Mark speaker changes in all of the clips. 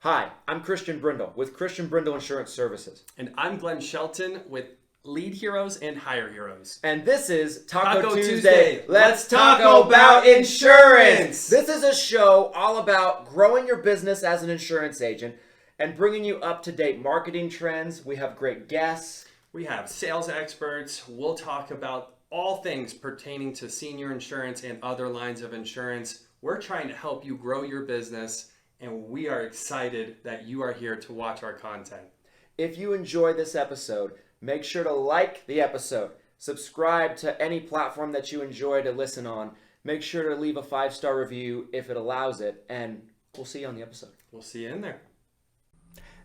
Speaker 1: Hi, I'm Christian Brindle with Christian Brindle Insurance Services.
Speaker 2: And I'm Glenn Shelton with Lead Heroes and Hire Heroes.
Speaker 1: And this is
Speaker 2: Taco Tuesday.
Speaker 1: Let's talk about insurance. This is a show all about growing your business as an insurance agent and bringing you up-to-date marketing trends. We have great guests.
Speaker 2: We have sales experts. We'll talk about all things pertaining to senior insurance and other lines of insurance. We're trying to help you grow your business, and we are excited that you are here to watch our content.
Speaker 1: If you enjoy this episode, make sure to like the episode, subscribe to any platform that you enjoy to listen on, make sure to leave a 5-star review if it allows it, and we'll see you on the episode.
Speaker 2: We'll see you in there.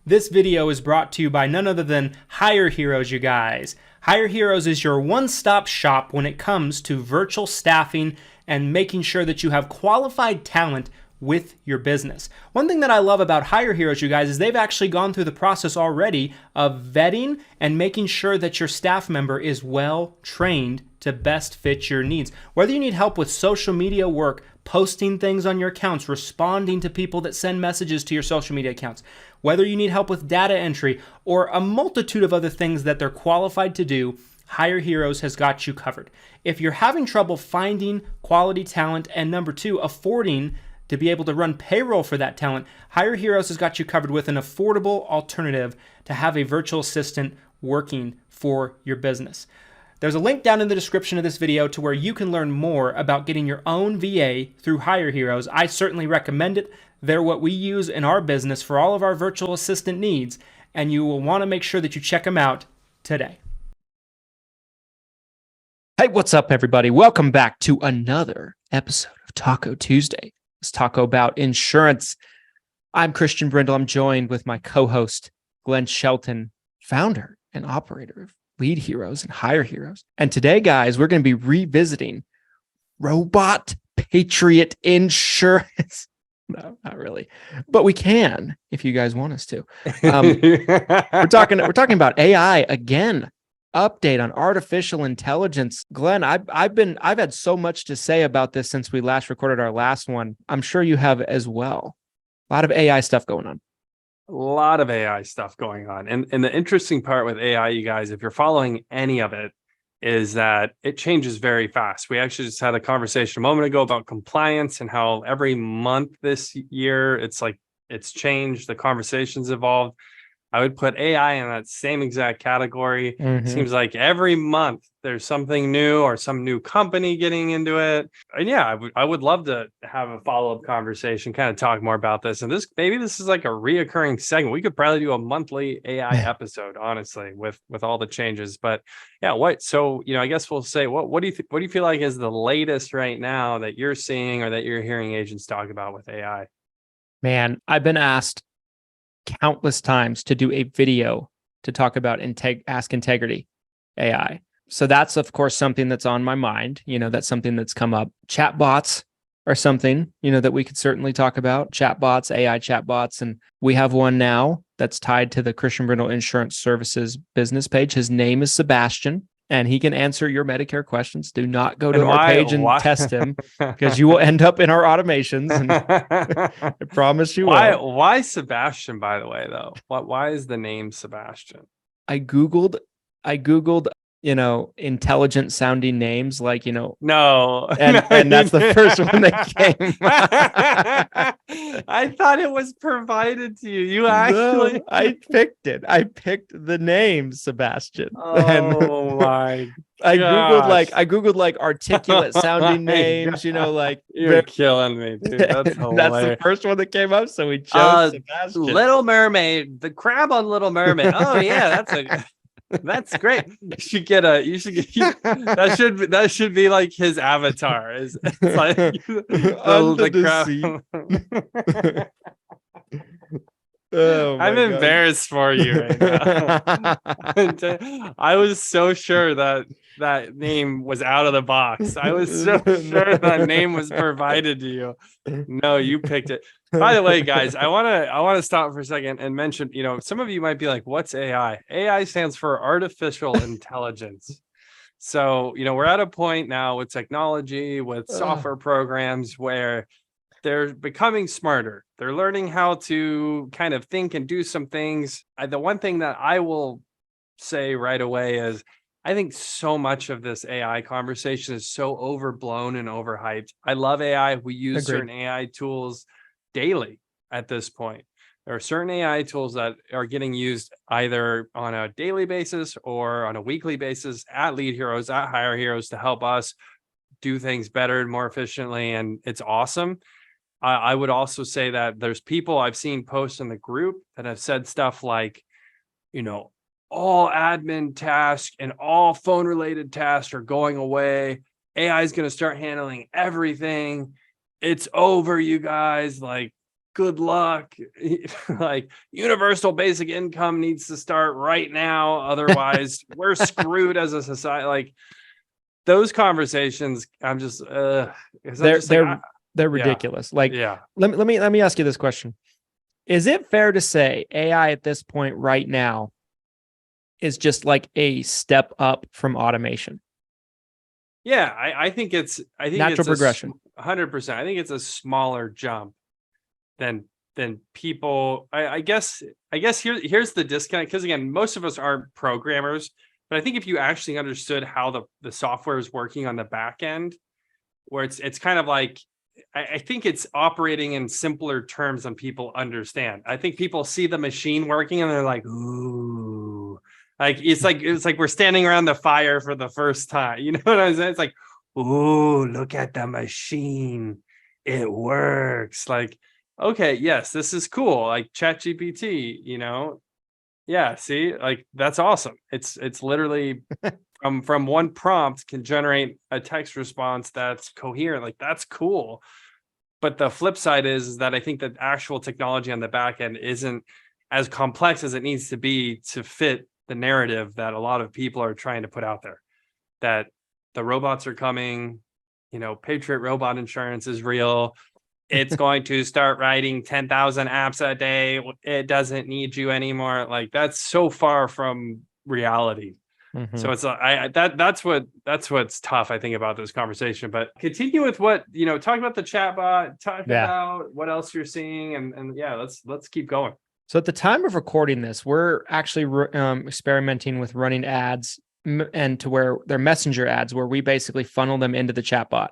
Speaker 3: This video is brought to you by none other than Hire Heroes, you guys. Hire Heroes is your one-stop shop when it comes to virtual staffing and making sure that you have qualified talent with your business. One thing that I love about Hire Heroes, you guys, is they've actually gone through the process already of vetting and making sure that your staff member is well trained to best fit your needs. Whether you need help with social media work, posting things on your accounts, responding to people that send messages to your social media accounts, whether you need help with data entry or a multitude of other things that they're qualified to do, Hire Heroes has got you covered. If you're having trouble finding quality talent and number two, affording to be able to run payroll for that talent, Hire Heroes has got you covered with an affordable alternative to have a virtual assistant working for your business. There's a link down in the description of this video to where you can learn more about getting your own VA through Hire Heroes. I certainly recommend it. They're what we use in our business for all of our virtual assistant needs, and you will want to make sure that you check them out today. Hey, what's up, everybody? Welcome back to another episode of Taco Tuesday. Let's talk about insurance. I'm Christian Brindle. I'm joined with my co-host, Glenn Shelton, founder and operator of Lead Heroes and Hire Heroes. And today, guys, we're going to be revisiting Robot Patriot Insurance. No, not really, but we can if you guys want us to. We're talking about AI again. Update on artificial intelligence. Glenn, I've had so much to say about this since we last recorded our last one. I'm sure you have as well. A lot of AI stuff going on.
Speaker 2: A lot of AI stuff going on. And the interesting part with AI, you guys, if you're following any of it, is that it changes very fast. We actually just had a conversation a moment ago about compliance and how every month this year, it's changed. The conversation's evolved. I would put AI in that same exact category. It seems like every month there's something new or some new company getting into it. And yeah, I would love to have a follow-up conversation, kind of talk more about this. And maybe this is like a reoccurring segment. We could probably do a monthly AI episode, honestly, with all the changes. But yeah, I guess we'll say, what do you feel like is the latest right now that you're seeing or that you're hearing agents talk about with AI?
Speaker 3: Man, I've been asked countless times to do a video to talk about Ask Integrity AI. So that's, of course, something that's on my mind. That's something that's come up. Chatbots are something, that we could certainly talk about. Chatbots, AI chatbots. And we have one now that's tied to the Christian Brindle Insurance Services business page. His name is Sebastian, and he can answer your Medicare questions. Do not go to our page and test him, because you will end up in our automations. And I promise you will.
Speaker 2: Why Sebastian, by the way, though? Why is the name Sebastian?
Speaker 3: I Googled, intelligent sounding names like,
Speaker 2: No.
Speaker 3: And that's the first one that came.
Speaker 2: I thought it was provided to you. You actually...
Speaker 3: No, I picked it. I picked the name Sebastian.
Speaker 2: Oh my
Speaker 3: I Googled articulate sounding names,
Speaker 2: You're killing me, dude. That's hilarious.
Speaker 3: That's the first one that came up, so we chose Sebastian.
Speaker 2: Little Mermaid, the crab on Little Mermaid. Oh yeah, that's great. That should be like his avatar. It's like the crab. I'm embarrassed for you right now. I was so sure that name was out of the box. I was so sure that name was provided to you. No, you picked it. By the way, guys, I want to stop for a second and mention, some of you might be like, what's AI? AI stands for artificial intelligence. So, we're at a point now with technology, with software programs where they're becoming smarter. They're learning how to kind of think and do some things. The one thing that I will say right away is I think so much of this AI conversation is so overblown and overhyped. I love AI. We use certain AI tools daily at this point. There are certain AI tools that are getting used either on a daily basis or on a weekly basis at Lead Heroes, at Hire Heroes, to help us do things better and more efficiently. And it's awesome. I would also say that there's people I've seen post in the group that have said stuff like, all admin tasks and all phone related tasks are going away. AI is going to start handling everything. It's over, you guys. Like, good luck. Like, universal basic income needs to start right now. Otherwise, we're screwed as a society. Like, those conversations, I'm just,
Speaker 3: they're ridiculous.
Speaker 2: Yeah.
Speaker 3: Like,
Speaker 2: yeah.
Speaker 3: Let me ask you this question. Is it fair to say AI at this point right now is just like a step up from automation?
Speaker 2: Yeah, I think
Speaker 3: natural progression.
Speaker 2: 100%. I think it's a smaller jump than people. I guess here's the disconnect, because again, most of us aren't programmers, but I think if you actually understood how the software is working on the back end, where it's kind of like, I think it's operating in simpler terms than people understand. I think people see the machine working and they're like, ooh, it's like we're standing around the fire for the first time. You know what I'm saying? It's like, ooh, look at the machine. It works. Like, okay, yes, this is cool. Like ChatGPT, yeah, see, like that's awesome. It's literally from one prompt can generate a text response that's coherent. Like, that's cool. But the flip side is that I think that actual technology on the back end isn't as complex as it needs to be to fit the narrative that a lot of people are trying to put out there, that the robots are coming, Patriot Robot Insurance is real. It's going to start writing 10,000 apps a day. It doesn't need you anymore. Like, that's so far from reality. Mm-hmm. So it's that's what's tough, I think, about this conversation. But continue with what, talk about the chatbot, about what else you're seeing, and yeah, let's keep going.
Speaker 3: So at the time of recording this, we're actually experimenting with running ads and to where they're messenger ads, where we basically funnel them into the chatbot.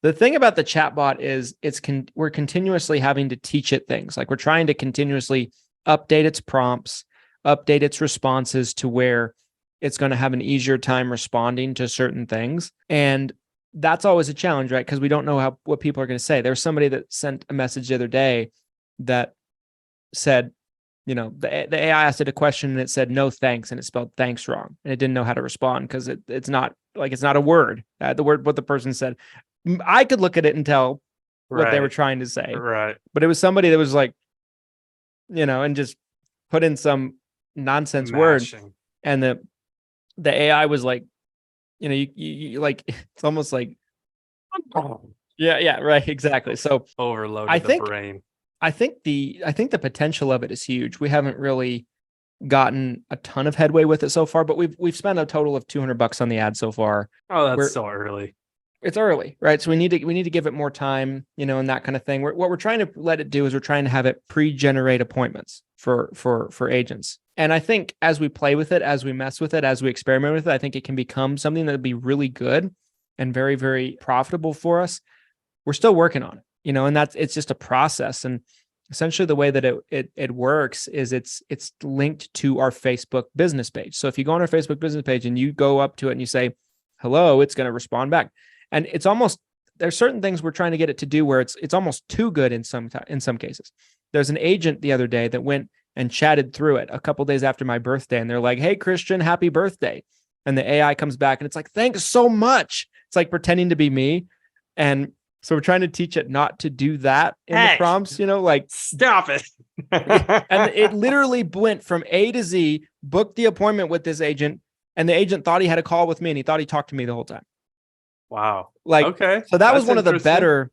Speaker 3: The thing about the chatbot is we're continuously having to teach it things. Like, we're trying to continuously update its prompts, update its responses to where it's going to have an easier time responding to certain things. And that's always a challenge, right? Because we don't know what people are going to say. There's somebody that sent a message the other day that said, the AI asked it a question and it said, no thanks. And it spelled thanks wrong. And it didn't know how to respond because it's not a word. What the person said. I could look at it and tell what they were trying to say.
Speaker 2: Right.
Speaker 3: But it was somebody that was like, and just put in some nonsense word. And the AI was like, you like, it's almost like, yeah, right. Exactly. So
Speaker 2: overloaded the brain.
Speaker 3: I think the potential of it is huge. We haven't really gotten a ton of headway with it so far, but we've spent a total of $200 on the ad so far.
Speaker 2: Oh, that's so early.
Speaker 3: It's early, right? So we need to give it more time, and that kind of thing. What we're trying to let it do is we're trying to have it pre-generate appointments for agents. And I think as we play with it, as we mess with it, as we experiment with it, I think it can become something that'll be really good and very, very profitable for us. We're still working on it, and it's just a process. And essentially the way that it works is it's linked to our Facebook business page. So if you go on our Facebook business page and you go up to it and you say, hello, it's going to respond back. And it's almost, there's certain things we're trying to get it to do where it's almost too good in some cases. There's an agent the other day that went and chatted through it a couple days after my birthday. And they're like, hey, Christian, happy birthday. And the AI comes back and it's like, thanks so much. It's like pretending to be me. And so we're trying to teach it not to do that in the prompts, like
Speaker 2: stop it.
Speaker 3: And it literally went from A to Z, booked the appointment with this agent. And the agent thought he had a call with me and he thought he talked to me the whole time.
Speaker 2: Wow.
Speaker 3: Like,
Speaker 2: okay.
Speaker 3: So that was one of the better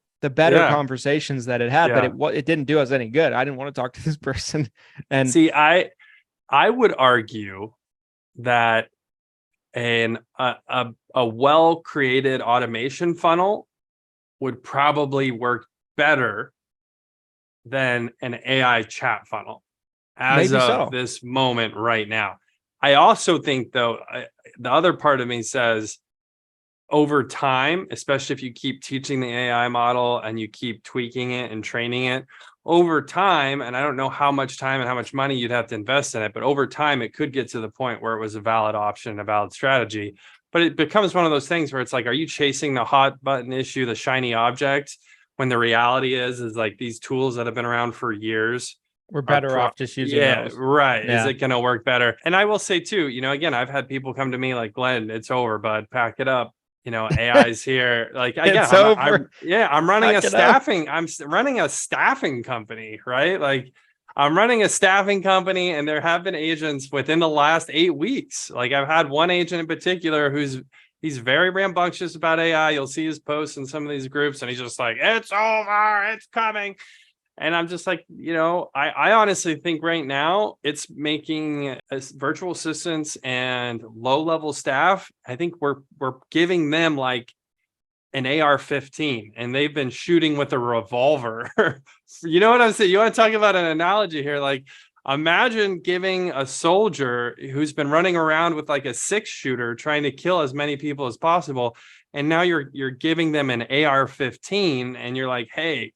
Speaker 3: conversations that it had, but it didn't do us any good. I didn't want to talk to this person. And
Speaker 2: see, I would argue that a well-created automation funnel would probably work better than an AI chat funnel as
Speaker 3: Maybe
Speaker 2: of
Speaker 3: so.
Speaker 2: this moment right now. I also think, though, the other part of me says over time, especially if you keep teaching the AI model and you keep tweaking it and training it over time, and I don't know how much time and how much money you'd have to invest in it, but over time, it could get to the point where it was a valid option, a valid strategy. But it becomes one of those things where it's like, are you chasing the hot button issue, the shiny object, when the reality is like these tools that have been around for years,
Speaker 3: we're better off just using those.
Speaker 2: Right.
Speaker 3: Yeah.
Speaker 2: Is it going to work better? And I will say too, again, I've had people come to me like, Glenn, it's over, bud, pack it up. AI's here. Like, again,
Speaker 3: It's over.
Speaker 2: I'm running
Speaker 3: Pack
Speaker 2: a
Speaker 3: it up.
Speaker 2: I'm running a staffing company, right? Like, I'm running a staffing company, and there have been agents within the last 8 weeks. Like, I've had one agent in particular he's very rambunctious about AI. You'll see his posts in some of these groups, and he's just like, it's over, it's coming. And I'm just like, I honestly think right now it's making virtual assistants and low-level staff, I think we're giving them like an AR-15, and they've been shooting with a revolver. You know what I'm saying? You want to talk about an analogy here? Like, imagine giving a soldier who's been running around with like a 6-shooter trying to kill as many people as possible, and now you're giving them an AR-15, and you're like, hey,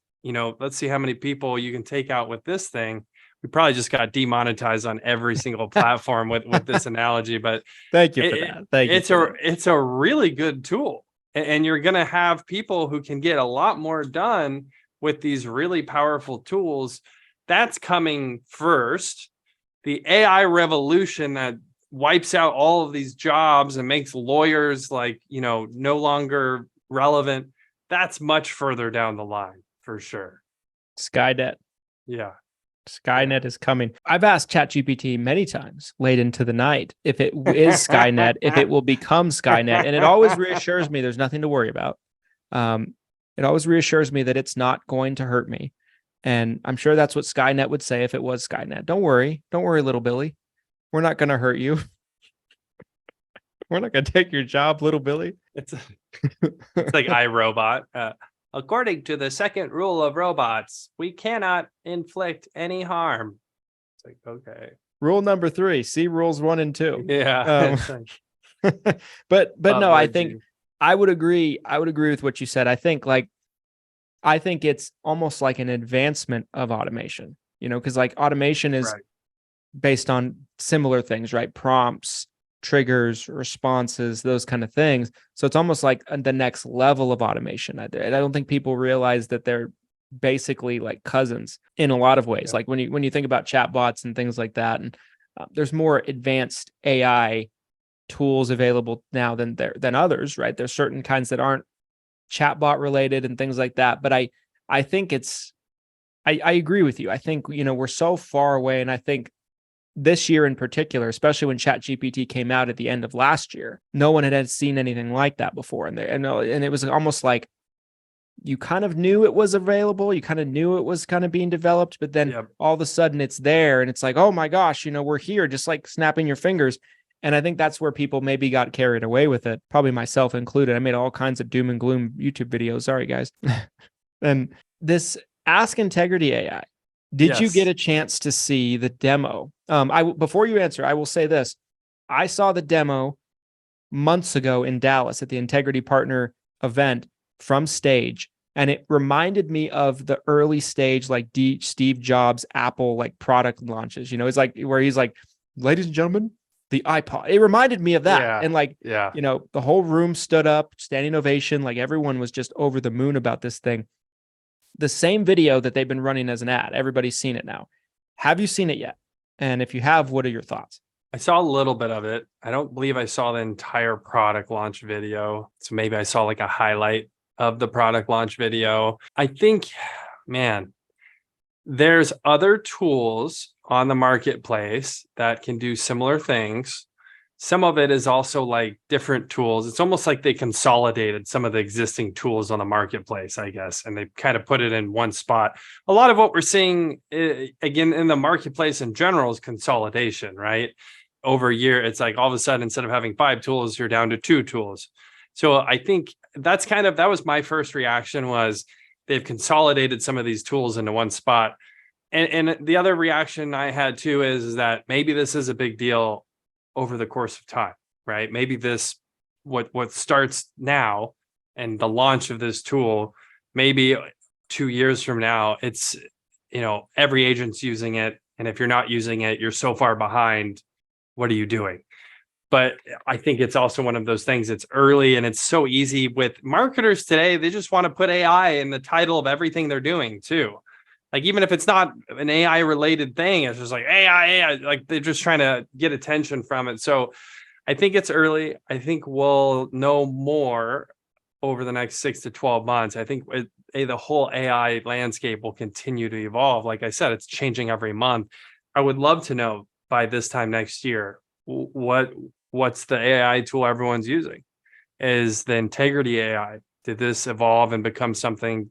Speaker 2: let's see how many people you can take out with this thing. We probably just got demonetized on every single platform with this analogy, but
Speaker 3: Thank you for that. Thank you.
Speaker 2: It's a really good tool, and you're going to have people who can get a lot more done with these really powerful tools. That's coming first. The AI revolution that wipes out all of these jobs and makes lawyers no longer relevant. That's much further down the line. For sure.
Speaker 3: Skynet.
Speaker 2: Yeah.
Speaker 3: Skynet is coming. I've asked ChatGPT many times late into the night if it is Skynet, if it will become Skynet. And it always reassures me there's nothing to worry about. It always reassures me that it's not going to hurt me. And I'm sure that's what Skynet would say if it was Skynet. Don't worry. Don't worry, little Billy. We're not going to hurt you. We're not going to take your job, little Billy.
Speaker 2: It's like iRobot. According to the second rule of robots, we cannot inflict any harm. It's like, okay.
Speaker 3: Rule number 3, see rules 1 and 2.
Speaker 2: Yeah.
Speaker 3: But no, I think I would agree with what you said. I think it's almost like an advancement of automation, because like automation is based on similar things, right? Prompts, triggers, responses, those kind of things. So it's almost like the next level of automation. I don't think people realize that they're basically like cousins in a lot of ways. Yeah. Like when you think about chatbots and things like that, and there's more advanced AI tools available now than others, right? There's certain kinds that aren't chatbot related and things like that. But I think I agree with you. I think, we're so far away, and I think this year in particular, especially when ChatGPT came out at the end of last year, no one had seen anything like that before. And it was almost like you kind of knew it was available. You kind of knew it was kind of being developed, but then all of a sudden it's there, and it's like, oh my gosh, we're here, just like snapping your fingers. And I think that's where people maybe got carried away with it, probably myself included. I made all kinds of doom and gloom YouTube videos. Sorry, guys. And this Ask Integrity AI, did you get a chance to see the demo? Before you answer, I will say this. I saw the demo months ago in Dallas at the Integrity Partner event from stage, and it reminded me of the early stage, like Steve Jobs, Apple, like product launches. It's like where he's like, ladies and gentlemen, the iPod. It reminded me of that. Yeah. And the whole room stood up, standing ovation. Like everyone was just over the moon about this thing. The same video that they've been running as an ad. Everybody's seen it now. Have you seen it yet? And if you have, what are your thoughts?
Speaker 2: I saw a little bit of it. I don't believe I saw the entire product launch video. So maybe I saw like a highlight of the product launch video. I think, man, there's other tools on the marketplace that can do similar things. Some of it is also like different tools. It's almost like they consolidated some of the existing tools on the marketplace, I guess, and they kind of put it in one spot. A lot of what we're seeing, again, in the marketplace in general is consolidation, right? Over a year, it's like all of a sudden, instead of having 5 tools, you're down to 2 tools. So I think that was my first reaction was, they've consolidated some of these tools into one spot. And the other reaction I had too is that maybe this is a big deal over the course of time, right? Maybe this, what starts now and the launch of this tool, maybe 2 years from now, it's, every agent's using it. And if you're not using it, you're so far behind. What are you doing? But I think it's also one of those things. It's early and it's so easy with marketers today. They just want to put AI in the title of everything they're doing too. Like, even if it's not an AI related thing, it's just like AI, like they're just trying to get attention from it. So I think it's early. I think we'll know more over the next 6 to 12 months. I think the whole AI landscape will continue to evolve. Like I said, it's changing every month. I would love to know by this time next year, what's the AI tool everyone's using? Is the Integrity AI? Did this evolve and become something,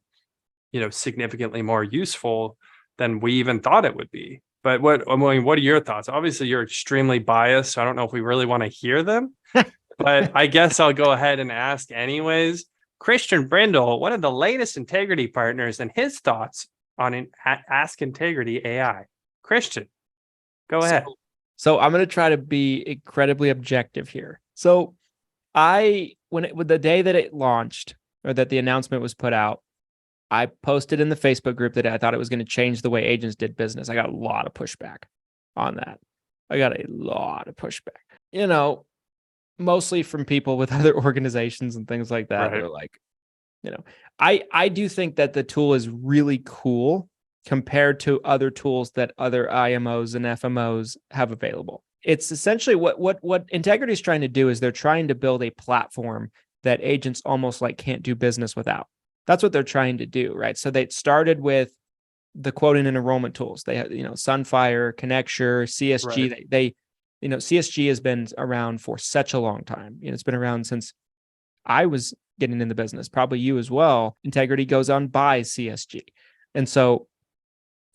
Speaker 2: significantly more useful than we even thought it would be? But what are your thoughts? Obviously, you're extremely biased, so I don't know if we really want to hear them. But I guess I'll go ahead and ask anyways. Christian Brindle, one of the latest Integrity partners, and his thoughts on Ask Integrity AI. Christian, go ahead.
Speaker 4: So I'm going to try to be incredibly objective here. So with the day that it launched, or that the announcement was put out, I posted in the Facebook group that I thought it was going to change the way agents did business. I got a lot of pushback on that. Mostly from people with other organizations and things like that.
Speaker 2: Right.
Speaker 4: They're like, I do think that the tool is really cool compared to other tools that other IMOs and FMOs have available. It's essentially what Integrity is trying to do is they're trying to build a platform that agents almost like can't do business without. That's what they're trying to do, right? So they started with the quoting and enrollment tools. They have, Sunfire, Connecture, CSG. Right. CSG has been around for such a long time. It's been around since I was getting in the business, probably you as well. Integrity goes on by CSG. And so,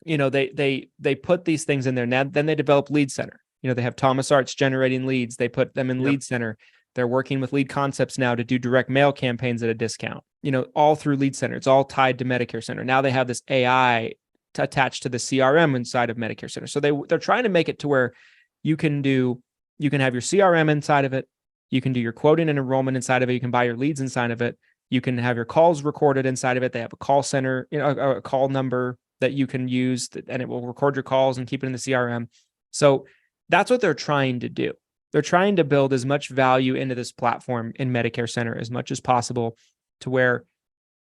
Speaker 4: they put these things in there. Now, then they develop Lead Center. They have Thomas Arts generating leads. They put them in Lead Center. They're working with Lead Concepts now to do direct mail campaigns at a discount, all through Lead Center. It's all tied to Medicare Center. Now they have this AI attached to the CRM inside of Medicare Center. So they're trying to make it to where you can have your CRM inside of it. You can do your quoting and enrollment inside of it. You can buy your leads inside of it. You can have your calls recorded inside of it. They have a call center, a call number that you can use, and it will record your calls and keep it in the CRM. So that's what they're trying to do. They're trying to build as much value into this platform in Medicare Center as much as possible, to where,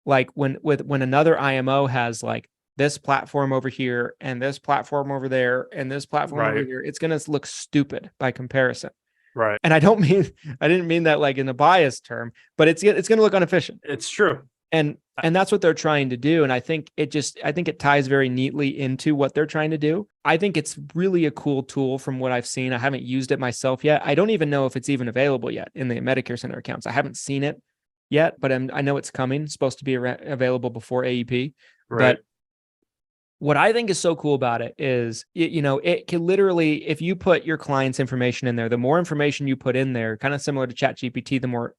Speaker 4: like, when another IMO has like this platform over here and this platform over there and this platform over here, it's going to look stupid by comparison.
Speaker 2: Right.
Speaker 4: And I didn't mean that like in a biased term, but it's going to look inefficient.
Speaker 2: It's true.
Speaker 4: And that's what they're trying to do. And I think it ties very neatly into what they're trying to do. I think it's really a cool tool from what I've seen. I haven't used it myself yet. I don't even know if it's even available yet in the Medicare Center accounts. I haven't seen it yet, but I know it's coming. It's supposed to be available before AEP.
Speaker 2: Right.
Speaker 4: But what I think is so cool about it is, it can literally, if you put your client's information in there, the more information you put in there, kind of similar to ChatGPT, the more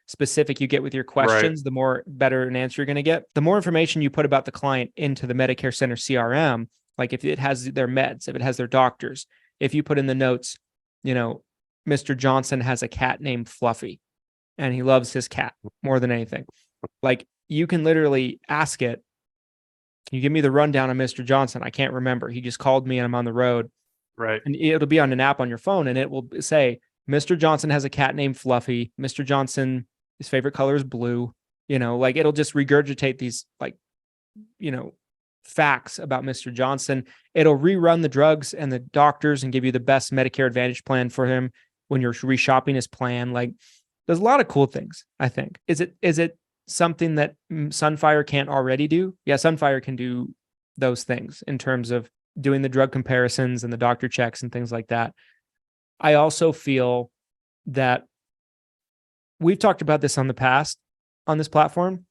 Speaker 4: specific you get with your questions, the more better an answer you're going to get. The more information you put about the client into the Medicare Center CRM, like if it has their meds, if it has their doctors, if you put in the notes, Mr. Johnson has a cat named Fluffy and he loves his cat more than anything. Like, you can literally ask it, can you give me the rundown of Mr. Johnson? I can't remember. He just called me and I'm on the road.
Speaker 2: Right.
Speaker 4: And it'll be on an app on your phone, and it will say, Mr. Johnson has a cat named Fluffy. Mr. Johnson, his favorite color is blue. It'll just regurgitate these facts about Mr. Johnson. It'll rerun the drugs and the doctors and give you the best Medicare Advantage plan for him when you're reshopping his plan. Like, there's a lot of cool things, I think. Is it something that Sunfire can't already do? Yeah, Sunfire can do those things in terms of doing the drug comparisons and the doctor checks and things like that. I also feel that we've talked about this on the past on this platform,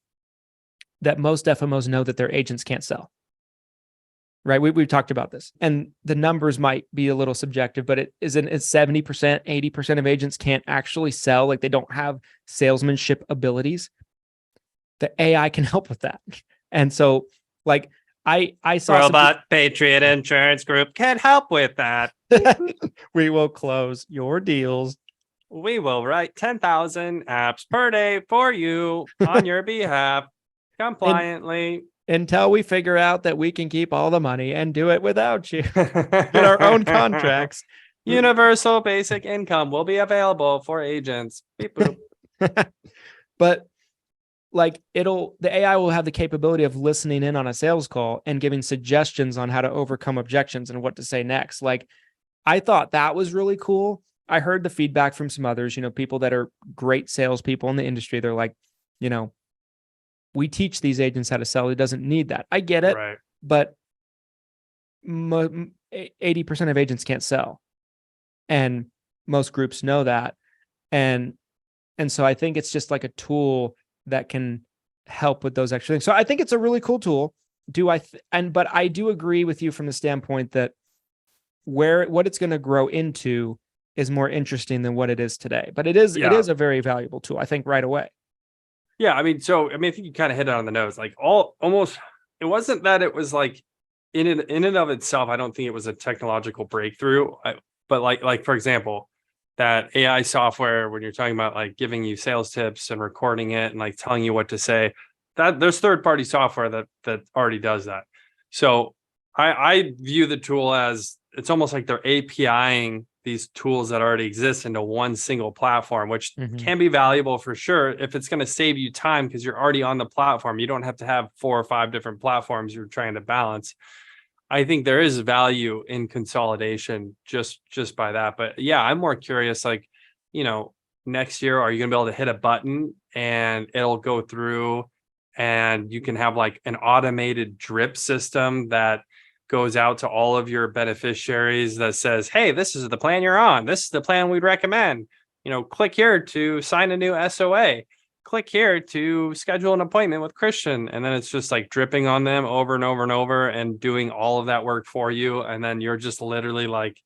Speaker 4: that most FMOs know that their agents can't sell, right? We've talked about this, and the numbers might be a little subjective, but it's 70%, 80% of agents can't actually sell. Like, they don't have salesmanship abilities. The AI can help with that, And so like I saw
Speaker 2: Robot Patriot Insurance Group can help with that.
Speaker 4: we will close your deals.
Speaker 2: We will write 10,000 apps per day for you on your behalf compliantly.
Speaker 4: Until we figure out that we can keep all the money and do it without you. Get our own contracts.
Speaker 2: Universal basic income will be available for agents. Beep, boop.
Speaker 4: But like the AI will have the capability of listening in on a sales call and giving suggestions on how to overcome objections and what to say next. Like, I thought that was really cool. I heard the feedback from some others, people that are great salespeople in the industry. They're like, we teach these agents how to sell. It doesn't need that. I get it,
Speaker 2: Right.
Speaker 4: but 80% of agents can't sell, and most groups know that. And so I think it's just like a tool that can help with those extra things. So I think it's a really cool tool. But I do agree with you from the standpoint that what it's going to grow into is more interesting than what it is today. But it is a very valuable tool, I think, right away.
Speaker 2: Yeah, I think you kind of hit it on the nose. Like it wasn't that it was like in and of itself. I don't think it was a technological breakthrough. But like for example, that AI software, when you're talking about like giving you sales tips and recording it and like telling you what to say, that there's third-party software that already does that. So I view the tool as it's almost like they're APIing these tools that already exist into one single platform, which can be valuable for sure if it's going to save you time because you're already on the platform. You don't have to have 4 or 5 different platforms you're trying to balance. I think there is value in consolidation just by that. But yeah, I'm more curious, like, next year, are you going to be able to hit a button and it'll go through and you can have like an automated drip system that goes out to all of your beneficiaries that says, hey, this is the plan you're on. This is the plan we'd recommend. Click here to sign a new SOA. Click here to schedule an appointment with Christian. And then it's just like dripping on them over and over and over and doing all of that work for you. And then you're just literally like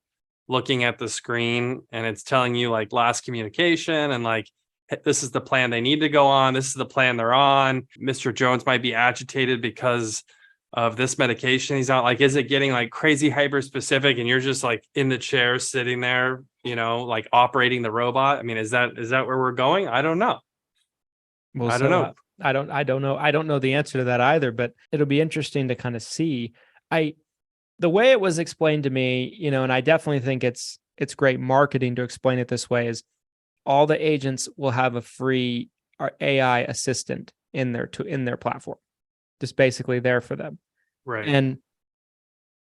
Speaker 2: looking at the screen and it's telling you like last communication and like, this is the plan they need to go on. This is the plan they're on. Mr. Jones might be agitated because of this medication he's on. Like, is it getting like crazy hyper specific and you're just like in the chair sitting there, like operating the robot? I mean, is that where we're going? I don't know.
Speaker 4: Well,
Speaker 2: I don't know.
Speaker 4: I don't know. I don't know the answer to that either, but it'll be interesting to kind of see. The way it was explained to me, and I definitely think it's great marketing to explain it this way, is all the agents will have a free AI assistant in their platform, just basically there for them.
Speaker 2: Right.
Speaker 4: And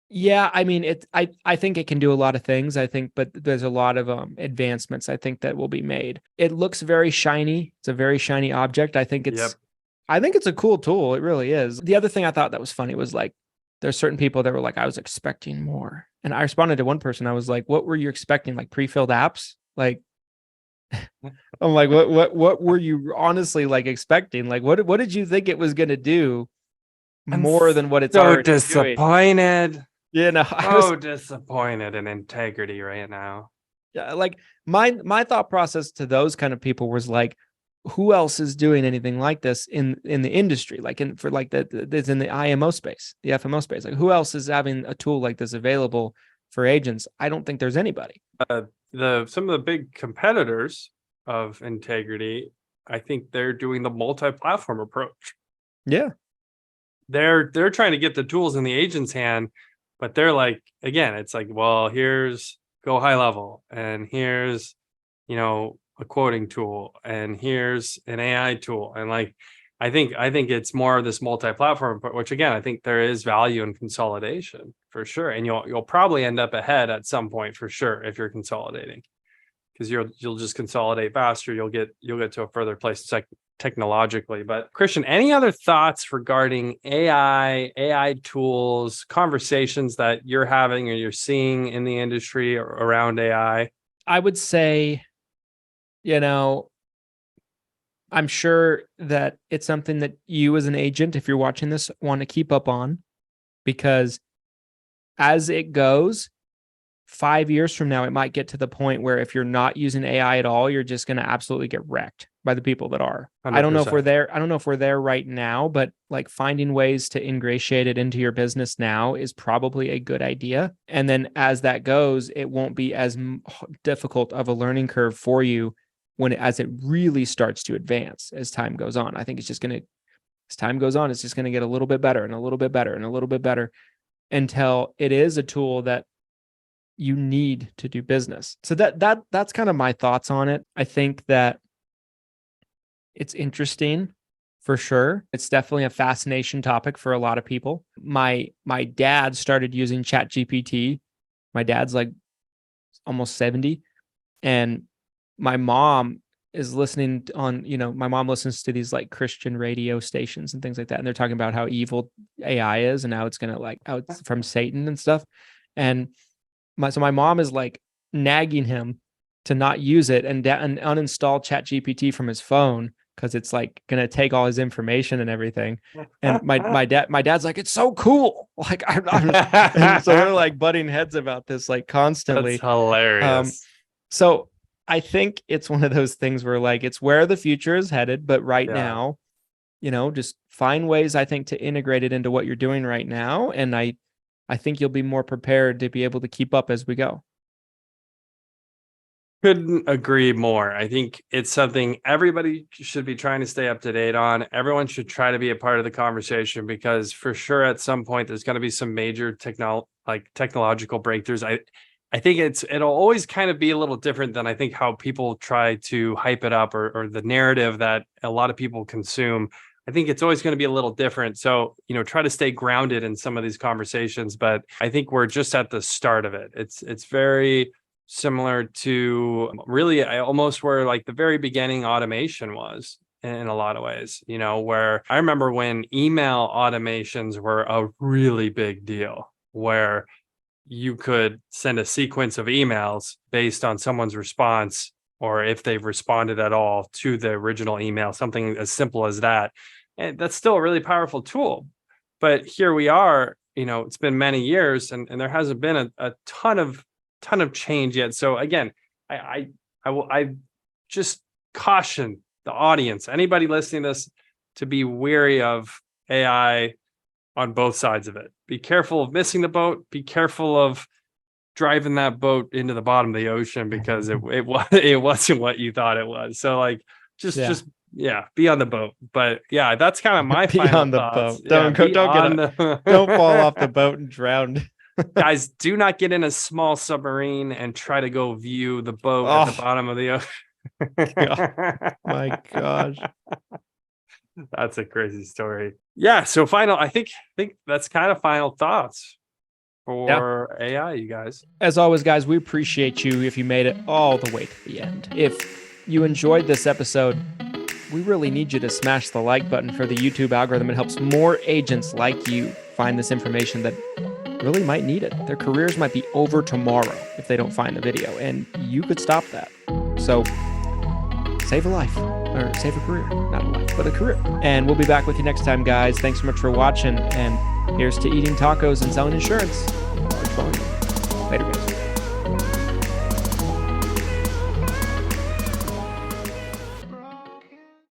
Speaker 4: yeah, I mean, I think it can do a lot of things. But there's a lot of advancements I think that will be made. It looks very shiny. It's a very shiny object. I think it's a cool tool. It really is. The other thing I thought that was funny was like, there's certain people that were like, I was expecting more. And I responded to one person. I was like, what were you expecting? Like pre-filled apps? Like, I'm like, what were you honestly like expecting? Like, what did you think it was going to do more than what it's already doing?
Speaker 2: Disappointed.
Speaker 4: I was
Speaker 2: disappointed in integrity right now.
Speaker 4: Yeah, like my thought process to those kind of people was like, who else is doing anything like this in the industry? Like that's in the IMO space, the FMO space. Like, who else is having a tool like this available for agents? I don't think there's anybody.
Speaker 2: Some of the big competitors of integrity, I think they're doing the multi-platform approach.
Speaker 4: Yeah.
Speaker 2: They're trying to get the tools in the agent's hand, but they're like, again, it's like, well, here's go high level and here's, a quoting tool and here's an AI tool. And like, I think it's more of this multi-platform, but which again, I think there is value in consolidation for sure. And you'll probably end up ahead at some point for sure if you're consolidating, because you'll just consolidate faster. You'll get to a further place technologically. But Christian, any other thoughts regarding AI tools, conversations that you're having or you're seeing in the industry around AI?
Speaker 4: I would say, I'm sure that it's something that you as an agent, if you're watching this, want to keep up on, because as it goes, 5 years from now, it might get to the point where if you're not using AI at all, you're just going to absolutely get wrecked. by the people that are. 100%. I don't know if we're there right now, but like finding ways to ingratiate it into your business now is probably a good idea. And then as that goes, it won't be as difficult of a learning curve for you as it really starts to advance as time goes on. I think as time goes on, it's just going to get a little bit better and a little bit better and a little bit better until it is a tool that you need to do business. So that's kind of my thoughts on it. I think that it's interesting for sure. It's definitely a fascination topic for a lot of people. My dad started using ChatGPT. My dad's like almost 70, and my mom is listening on, my mom listens to these like Christian radio stations and things like that. And they're talking about how evil AI is and how it's going to it's from Satan and stuff. And so my mom is like nagging him to not use it and uninstall ChatGPT from his phone, because it's like going to take all his information and everything. And my dad's like, it's so cool. Like and so they're like butting heads about this like constantly.
Speaker 2: That's hilarious.
Speaker 4: So I think it's one of those things where like, it's where the future is headed, but right now, just find ways, I think, to integrate it into what you're doing right now. And I think you'll be more prepared to be able to keep up as we go.
Speaker 2: Couldn't agree more. I think it's something everybody should be trying to stay up to date on. Everyone should try to be a part of the conversation, because for sure at some point there's going to be some major technological breakthroughs. I think it'll always kind of be a little different than I think how people try to hype it up or the narrative that a lot of people consume. I think it's always going to be a little different. So, try to stay grounded in some of these conversations, but I think we're just at the start of it. It's very similar to really almost where like the very beginning automation was in a lot of ways, where I remember when email automations were a really big deal, where you could send a sequence of emails based on someone's response, or if they've responded at all to the original email, something as simple as that. And that's still a really powerful tool. But here we are, it's been many years and there hasn't been a ton of change yet. So again, I just caution the audience, anybody listening to this, to be wary of AI on both sides of it. Be careful of missing the boat. Be careful of driving that boat into the bottom of the ocean, because it wasn't what you thought it was. So like, just be on the boat. But yeah, that's kind of my final
Speaker 4: on the
Speaker 2: thoughts.
Speaker 4: boat. Don't fall off the boat and drown.
Speaker 2: Guys, do not get in a small submarine and try to go view the boat at the bottom of the ocean.
Speaker 4: My gosh.
Speaker 2: That's a crazy story. Yeah. So I think that's kind of final thoughts for AI, you guys.
Speaker 4: As always, guys, we appreciate you if you made it all the way to the end. If you enjoyed this episode, we really need you to smash the like button for the YouTube algorithm. It helps more agents like you find this information that really might need it. Their careers might be over tomorrow if they don't find the video, and you could stop that. So save a life, or save a career, not a life, but a career. And we'll be back with you next time, guys. Thanks so much for watching, and here's to eating tacos and selling insurance. Later, guys.